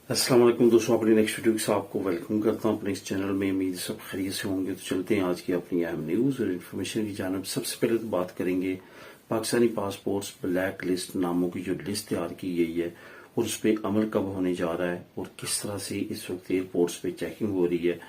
अस्सलाम वालेकुम दोस्तों, अपनी नेक्स्ट वीडियो के साथ आपको वेलकम करता हूं अपने इस चैनल में। उम्मीद सब खैरियत से होंगे। तो चलते हैं आज की अपनी अहम न्यूज और इन्फॉर्मेशन की जानिब। सबसे पहले तो बात करेंगे पाकिस्तानी पासपोर्ट्स ब्लैक लिस्ट नामों की जो लिस्ट तैयार की गई है और उस पर अमल कब होने जा रहा है और किस तरह से इस वक्त एयरपोर्ट्स पे चेकिंग हो रही है,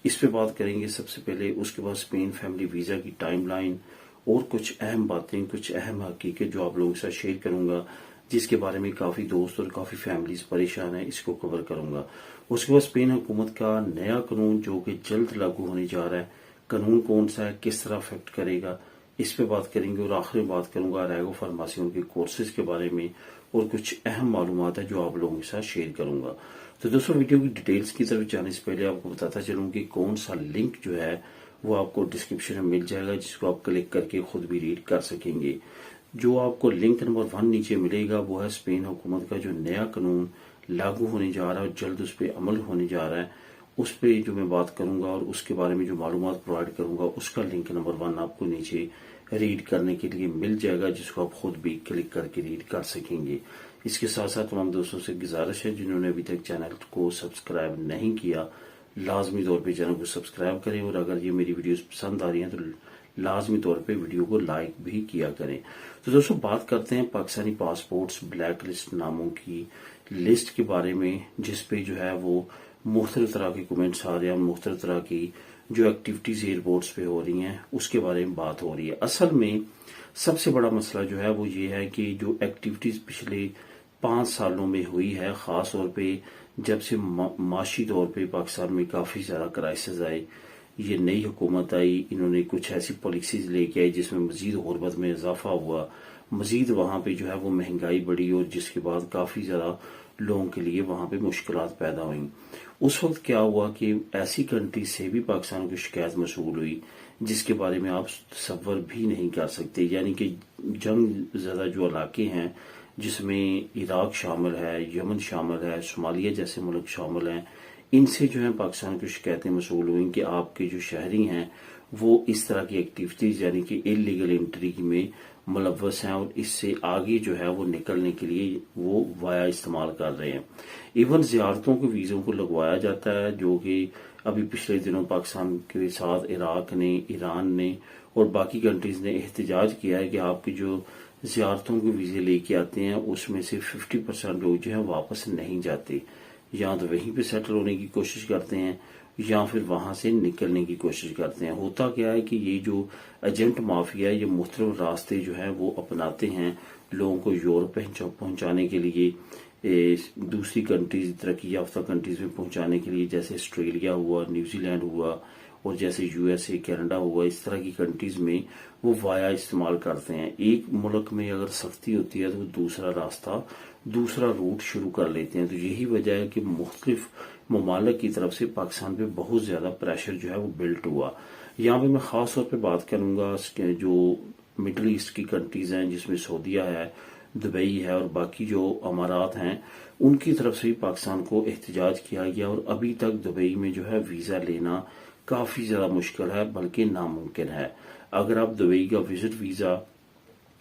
इस पे बात करेंगे सबसे पहले। उसके बाद स्पेन फैमिली वीजा की टाइमलाइन और कुछ अहम बातें, कुछ अहम हकीकत जो आप लोगों के साथ शेयर करूंगा, जिसके बारे में काफी दोस्त और काफी फैमिलीज परेशान है, इसको कवर करूंगा। उसके बाद स्पेन हुकूमत का नया कानून जो कि जल्द लागू होने जा रहा है, कानून कौन सा है, किस तरह अफेक्ट करेगा, इस पे बात करेंगे। और आखिर में बात करूंगा रैगो फार्मेसियों के कोर्सेज के बारे में और कुछ अहम मालूमात है जो आप लोगों के साथ शेयर करूंगा। तो दोस्तों, वीडियो की डिटेल्स की तरफ जाने से पहले आपको बताता चलूं कि कौन सा लिंक जो है वो आपको डिस्क्रिप्शन में मिल जाएगा, जिसको आप क्लिक करके खुद भी रीड कर सकेंगे। जो आपको लिंक नंबर 1 नीचे मिलेगा वो है स्पेन हुकूमत का जो नया कानून लागू होने जा रहा है और जल्द उस पर अमल होने जा रहा है, उस पे जो मैं बात करूंगा और उसके बारे में जो मालूमात प्रोवाइड करूंगा, उसका लिंक नंबर 1 आपको नीचे रीड करने के लिए मिल जाएगा, जिसको आप खुद भी क्लिक करके रीड कर सकेंगे। इसके साथ साथ तमाम दोस्तों से गुजारिश है जिन्होंने अभी तक चैनल को सब्सक्राइब नहीं किया, लाजमी तौर पे चैनल को सब्सक्राइब करें और अगर ये मेरी वीडियोस पसंद आ रही हैं तो लाजमी तौर पे वीडियो को लाइक भी किया करें। तो दोस्तों, बात करते हैं पाकिस्तानी पासपोर्ट्स ब्लैक लिस्ट नामों की लिस्ट के बारे में, जिसपे जो है वो मुख्तलिफ तरह के कमेंट्स आ रहे हैं, मुख्तलिफ तरह की जो एक्टिविटीज एयरपोर्ट्स पे हो रही हैं उसके बारे में बात हो रही है। असल में सबसे बड़ा मसला जो है वो ये है कि जो एक्टिविटीज पिछले 5 सालों में हुई है, खास तौर पे जब से माशी तौर पे पाकिस्तान में काफी ज्यादा क्राइसिस आए, ये नई हुकूमत आई, इन्होंने कुछ ऐसी पॉलिसीज लेके आई जिसमें मजीद गुर्बत में इजाफा हुआ, मजीद वहां पे जो है वो महंगाई बढ़ी और जिसके बाद काफी ज्यादा लोगों के लिए वहां पे मुश्किलात पैदा हुई। उस वक्त क्या हुआ कि ऐसी कंट्री से भी पाकिस्तान की शिकायत मसूल हुई जिसके बारे में आप तसव्वुर भी नहीं कर सकते। यानी कि जंग ज्यादा जो इलाके हैं जिसमें इराक शामिल है, यमन शामिल है, सोमालिया जैसे मुल्क शामिल हैं, इनसे जो है पाकिस्तान की शिकायतें मसूल हुई कि आपके जो शहरी हैं वो इस तरह की एक्टिविटीज यानी कि इलीगल एंट्री में मुलव्वस हैं और इससे आगे जो है वो निकलने के लिए वो वाया इस्तेमाल कर रहे हैं। इवन जियारतों के वीजों को लगवाया जाता है, जो कि अभी पिछले दिनों पाकिस्तान के साथ इराक ने, ईरान ने और बाकी कंट्रीज ने एहतजाज किया है कि आपकी जो जियारतों के वीजे लेके आते हैं उसमें से 50% लोग जो है वापस नहीं जाते, या तो वहीं पे सेटल होने की कोशिश करते हैं या फिर वहां से निकलने की कोशिश करते हैं। होता क्या है कि ये जो एजेंट माफिया ये मुख्तलिफ रास्ते जो है वो अपनाते हैं लोगों को यूरोप पहुंचाने के लिए, दूसरी कंट्रीज, तरक्की याफ्ता कंट्रीज में पहुंचाने के लिए, जैसे ऑस्ट्रेलिया हुआ, न्यूजीलैंड हुआ और जैसे यूएसए, कनाडा हुआ, इस तरह की कंट्रीज में वो वाया इस्तेमाल करते हैं। एक मुल्क में अगर सख्ती होती है तो दूसरा रास्ता, दूसरा रूट शुरू कर लेते हैं। तो यही वजह है कि मुख्तलिफ ममालिक की तरफ से पाकिस्तान पे बहुत ज्यादा प्रेशर जो है वो बिल्ट हुआ। यहाँ पे मैं खास तौर पे बात करूंगा जो मिडल ईस्ट की कंट्रीज हैं, जिसमें सऊदीया है, दुबई है और बाकी जो अमारात हैं, उनकी तरफ से भी पाकिस्तान को एहतजाज किया गया और अभी तक दुबई में जो है वीजा लेना काफी ज्यादा मुश्किल है, बल्कि नामुमकिन है। अगर आप दुबई का विजिट वीजा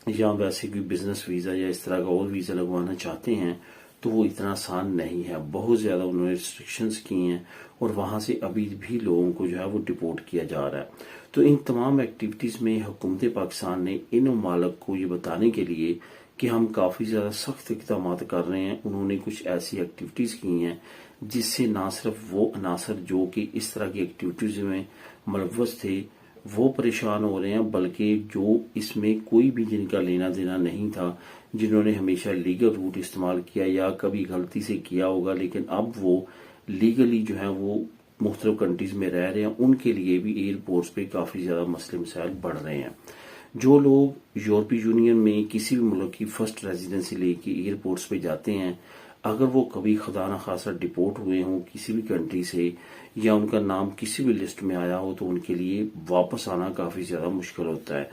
या वैसे कोई बिजनेस वीजा या इस तरह का और वीजा लगवाना चाहते हैं तो वो इतना आसान नहीं है। बहुत ज्यादा उन्होंने रिस्ट्रिक्शंस की हैं और वहां से अभी भी लोगों को जो है वो डिपोर्ट किया जा रहा है। तो इन तमाम एक्टिविटीज में हुकूमत पाकिस्तान ने इन ममालिक को ये बताने के लिए कि हम काफी ज्यादा सख्त इक़दाम कर रहे हैं, उन्होंने कुछ ऐसी एक्टिविटीज की हैं जिससे ना सिर्फ वो अनासर जो कि इस तरह की एक्टिविटीज में मुलव्वस थे वो परेशान हो रहे हैं, बल्कि जो इसमें कोई भी जिनका लेना देना नहीं था, जिन्होंने हमेशा लीगल रूट इस्तेमाल किया या कभी गलती से किया होगा लेकिन अब वो लीगली जो है वो मुख्तलिफ कंट्रीज में रह रहे हैं, उनके लिए भी एयरपोर्ट्स पे काफी ज्यादा मसले मसाइल बढ़ रहे हैं। जो लोग यूरोपीय यूनियन में किसी भी मुल्क की फर्स्ट रेजिडेंसी लेके एयरपोर्ट्स पे जाते हैं, अगर वो कभी खुदा न खासा डिपोर्ट हुए हों किसी भी कंट्री से या उनका नाम किसी भी लिस्ट में आया हो, तो उनके लिए वापस आना काफी ज्यादा मुश्किल होता है।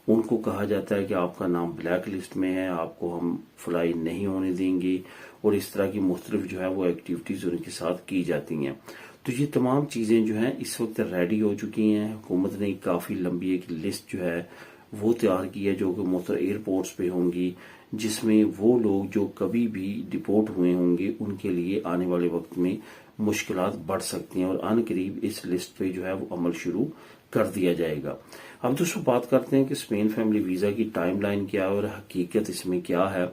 उनको कहा जाता है कि आपका नाम ब्लैक लिस्ट में है, आपको हम फ्लाई नहीं होने देंगे और इस तरह की मुख्तलिफ जो है वो एक्टिविटीज उनके साथ की जाती हैं। तो ये तमाम चीजें जो हैं इस वक्त रेडी हो चुकी हैं। हुकूमत ने काफी लंबी एक लिस्ट जो है वो तैयार की है जो कि मुख्तलिफ एयरपोर्ट्स पे होंगी, جس میں وہ لوگ جو کبھی بھی ڈپورٹ ہوئے ہوں گے ان کے لیے آنے والے وقت میں مشکلات بڑھ سکتی ہیں، اور عن قریب اس لسٹ پہ جو ہے وہ عمل شروع کر دیا جائے گا۔ اب دوستوں بات کرتے ہیں کہ اسپین فیملی ویزا کی ٹائم لائن کیا ہے اور حقیقت اس میں کیا ہے۔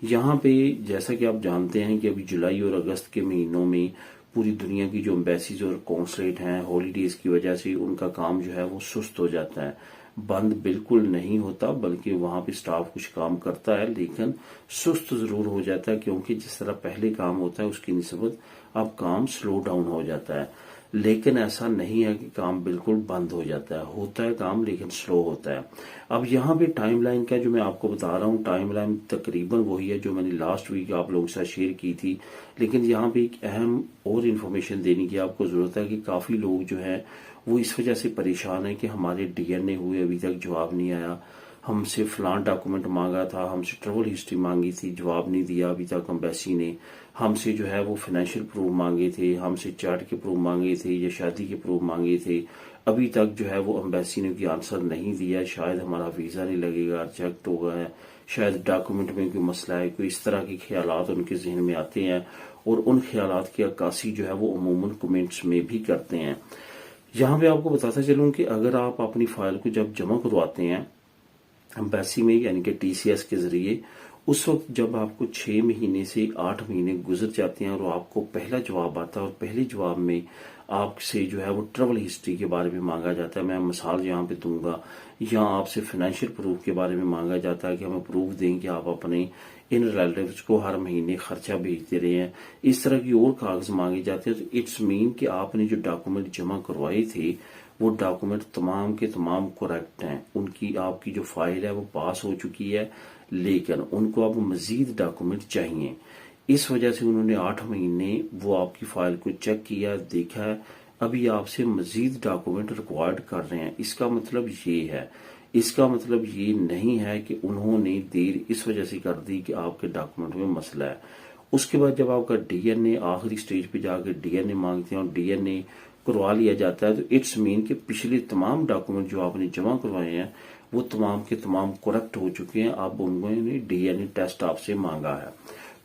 یہاں پہ جیسا کہ آپ جانتے ہیں کہ ابھی جولائی اور اگست کے مہینوں میں پوری دنیا کی جو امبیسیز اور کونسلیٹ ہیں ہالیڈیز کی وجہ سے ان کا کام جو ہے وہ سست ہو جاتا ہے، بند بالکل نہیں ہوتا بلکہ وہاں پہ سٹاف کچھ کام کرتا ہے لیکن سست ضرور ہو جاتا ہے، کیونکہ جس طرح پہلے کام ہوتا ہے اس کی نسبت اب کام سلو ڈاؤن ہو جاتا ہے۔ لیکن ایسا نہیں ہے کہ کام بالکل بند ہو جاتا ہے کام لیکن سلو ہوتا ہے۔ اب یہاں پہ ٹائم لائن کا جو میں آپ کو بتا رہا ہوں، ٹائم لائن تقریباً وہی ہے جو میں نے لاسٹ ویک آپ لوگوں کے ساتھ شیئر کی تھی، لیکن یہاں پہ ایک اہم اور انفارمیشن دینے کی آپ کو ضرورت ہے کہ کافی لوگ جو ہیں وہ اس وجہ سے پریشان ہیں کہ ہمارے DNA ہوئے ابھی تک جواب نہیں آیا، ہم سے فلاں ڈاکومنٹ مانگا تھا، ہم سے ٹریول ہسٹری مانگی تھی، جواب نہیں دیا ابھی تک امبیسی نے، ہم سے جو ہے وہ فائنینشیل پروف مانگے تھے، ہم سے چارٹ کے پروف مانگے تھے یا شادی کے پروف مانگے تھے، ابھی تک جو ہے وہ امبیسی نے کوئی آنسر نہیں دیا، شاید ہمارا ویزا نہیں لگے گا، ریجیکٹ ہوگا ہے، شاید ڈاکومنٹ میں کوئی مسئلہ ہے، کوئی اس طرح کے خیالات ان کے ذہن میں آتے ہیں، اور ان خیالات کی عکاسی جو ہے وہ عموماً کمنٹس میں بھی کرتے ہیں۔ یہاں پہ آپ کو بتاتا چلوں کہ اگر آپ اپنی فائل کو جب جمع کرواتے ہیں امبیسی میں یعنی کہ TCS کے ذریعے، اس وقت جب آپ کو 6 مہینے سے 8 مہینے گزر جاتے ہیں اور آپ کو پہلا جواب آتا ہے اور پہلے جواب میں آپ سے جو ہے وہ ٹریول ہسٹری کے بارے میں مانگا جاتا ہے، میں مثال یہاں پہ دوں گا، یا آپ سے فائنینشیل پروف کے بارے میں مانگا جاتا ہے کہ ہمیں پروف دیں کہ آپ اپنے ان ریلیٹیوز کو ہر مہینے خرچہ بھیجتے رہے ہیں، اس طرح کی اور کاغذ مانگے جاتے ہیں، تو اٹس مین کہ آپ نے جو ڈاکومنٹ جمع کروائے تھے وہ ڈاکومنٹ تمام کے تمام کریکٹ ہیں، ان کی آپ کی جو فائل ہے وہ پاس ہو چکی ہے، لیکن ان کو اب مزید ڈاکومنٹ چاہیے۔ اس وجہ سے انہوں نے 8 مہینے وہ آپ کی فائل کو چیک کیا، دیکھا ہے، ابھی آپ سے مزید ڈاکومنٹ ریکوائرڈ کر رہے ہیں۔ اس کا مطلب یہ ہے، اس کا مطلب یہ نہیں ہے کہ انہوں نے دیر اس وجہ سے کر دی کہ آپ کے ڈاکومنٹ میں مسئلہ ہے۔ اس کے بعد جب آپ کا DNA آخری سٹیج پہ جا کے DNA مانگتے ہیں اور DNA کروا لیا جاتا ہے، تو اٹس مین کہ پچھلے تمام ڈاکومنٹ جو آپ نے جمع کروائے ہیں وہ تمام کے تمام کریکٹ ہو چکے ہیں، اب انہوں نے DNA ٹیسٹ آپ سے مانگا ہے۔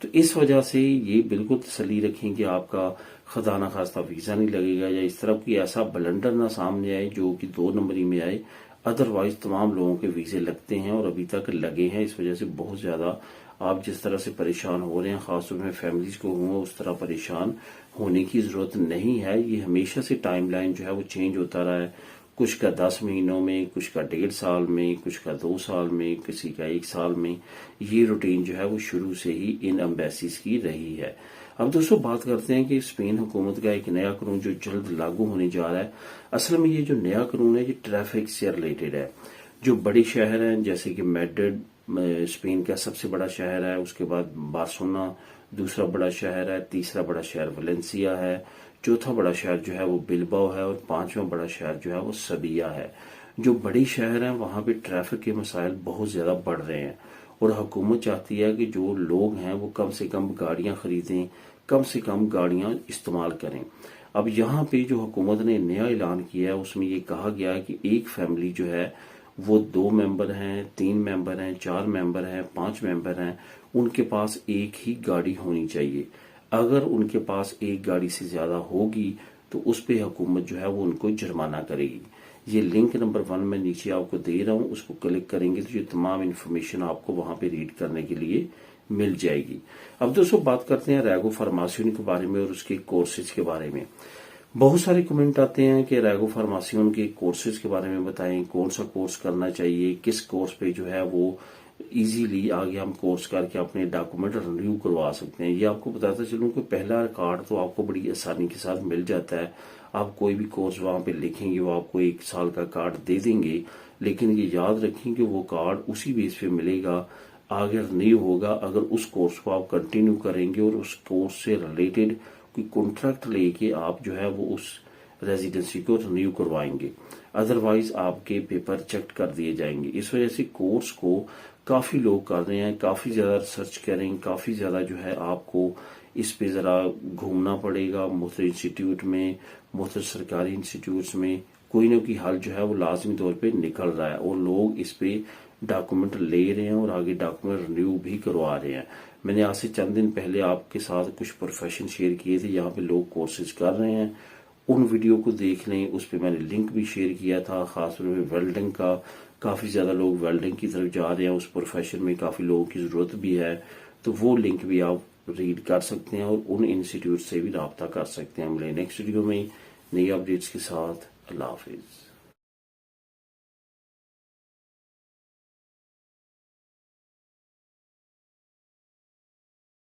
تو اس وجہ سے یہ بالکل تسلی رکھیں کہ آپ کا خدا نخواستہ ویزا نہیں لگے گا یا اس طرح کوئی ایسا بلنڈر نہ سامنے آئے جو کہ 2 نمبری میں آئے، ادروائز تمام لوگوں کے ویزے لگتے ہیں اور ابھی تک لگے ہیں۔ اس وجہ سے بہت زیادہ آپ جس طرح سے پریشان ہو رہے ہیں، خاص طور میں فیملیز کو ہوں، اس طرح پریشان ہونے کی ضرورت نہیں ہے۔ یہ ہمیشہ سے ٹائم لائن جو ہے وہ چینج ہوتا رہا ہے، کچھ کا 10 مہینوں میں، کچھ کا 1.5 سال میں، کچھ کا 2 سال میں، کسی کا 1 سال میں، یہ روٹین جو ہے وہ شروع سے ہی ان امبیسیز کی رہی ہے۔ اب دوستوں بات کرتے ہیں کہ اسپین حکومت کا ایک نیا قانون جو جلد لاگو ہونے جا رہا ہے۔ اصل میں یہ جو نیا قانون ہے یہ ٹریفک سے ریلیٹڈ ہے۔ جو بڑے شہر ہیں جیسے کہ میڈرڈ اسپین کا سب سے بڑا شہر ہے، اس کے بعد بارسلونا دوسرا بڑا شہر ہے، تیسرا بڑا شہر ویلنسیا ہے، چوتھا بڑا شہر جو ہے وہ بلباؤ ہے، اور 5واں بڑا شہر جو ہے وہ سبیا ہے۔ جو بڑی شہر ہیں وہاں پہ ٹریفک کے مسائل بہت زیادہ بڑھ رہے ہیں، اور حکومت چاہتی ہے کہ جو لوگ ہیں وہ کم سے کم گاڑیاں خریدیں، کم سے کم گاڑیاں استعمال کریں۔ اب یہاں پہ جو حکومت نے نیا اعلان کیا ہے اس میں یہ کہا گیا ہے کہ ایک فیملی جو ہے وہ 2 ممبر ہیں، 3 ممبر ہیں، 4 ممبر ہیں، 5 ممبر ہیں، ان کے پاس ایک ہی گاڑی ہونی چاہیے۔ اگر ان کے پاس ایک گاڑی سے زیادہ ہوگی تو اس پہ حکومت جو ہے وہ ان کو جرمانہ کرے گی۔ یہ لنک نمبر 1 میں نیچے آپ کو دے رہا ہوں، اس کو کلک کریں گے تو یہ تمام انفارمیشن آپ کو وہاں پہ ریڈ کرنے کے لیے مل جائے گی۔ اب دوستوں بات کرتے ہیں ریگو فارماسیون کے بارے میں اور اس کے کورسز کے بارے میں۔ بہت سارے کمنٹ آتے ہیں کہ ریگو فارماسیون کے کورسز کے بارے میں بتائیں، کون سا کورس کرنا چاہیے، کس کورس پہ جو ہے وہ ایزیلی آگے ہم کورس کر کے اپنے ڈاکومنٹ رینیو کروا سکتے ہیں۔ یہ آپ کو بتاتا چلوں کہ پہلا کارڈ تو آپ کو بڑی آسانی کے ساتھ مل جاتا ہے، آپ کوئی بھی کورس وہاں پہ لکھیں گے وہ آپ کو 1 سال کا کارڈ دے دیں گے، لیکن یہ یاد رکھیں کہ وہ کارڈ اسی بیس پہ ملے گا، آگے رینیو ہوگا اگر اس کورس کو آپ کنٹینیو کریں گے اور اس کورس سے ریلیٹڈ کوئی کانٹریکٹ لے کے آپ جو ہے وہ اس ریزیڈنسی کو رینیو کروائیں گے، ادروائز آپ کے پیپر چیک کر دیے جائیں گے۔ اس وجہ سے کورس کو کافی لوگ کر رہے ہیں، کافی زیادہ ریسرچ کریں، کافی زیادہ جو ہے آپ کو اس پہ ذرا گھومنا پڑے گا، مختلف انسٹیٹیوٹ میں، مختلف سرکاری انسٹیٹیوٹس میں کوئی نہ کوئی حل جو ہے وہ لازمی طور پہ نکل رہا ہے اور لوگ اس پہ डॉक्यूमेंट ले रहे हैं और आगे डॉक्यूमेंट रिन्यू भी करवा रहे हैं। मैंने आज से चंद दिन पहले आपके साथ कुछ प्रोफेशन शेयर किए थे, यहाँ पे लोग कोर्सेज कर रहे हैं, उन वीडियो को देख लें। उस पर मैंने लिंक भी शेयर किया था, खासतौर पर वेल्डिंग का। काफ़ी ज़्यादा लोग वेल्डिंग की तरफ जा रहे हैं, उस प्रोफेशन में काफ़ी लोगों की ज़रूरत भी है, तो वो लिंक भी आप रीड कर सकते हैं और उन इंस्टीट्यूट से भी रब्ता कर सकते हैं। मिले नेक्स्ट वीडियो में नई अपडेट्स के साथ। अल्लाह हाफिज़।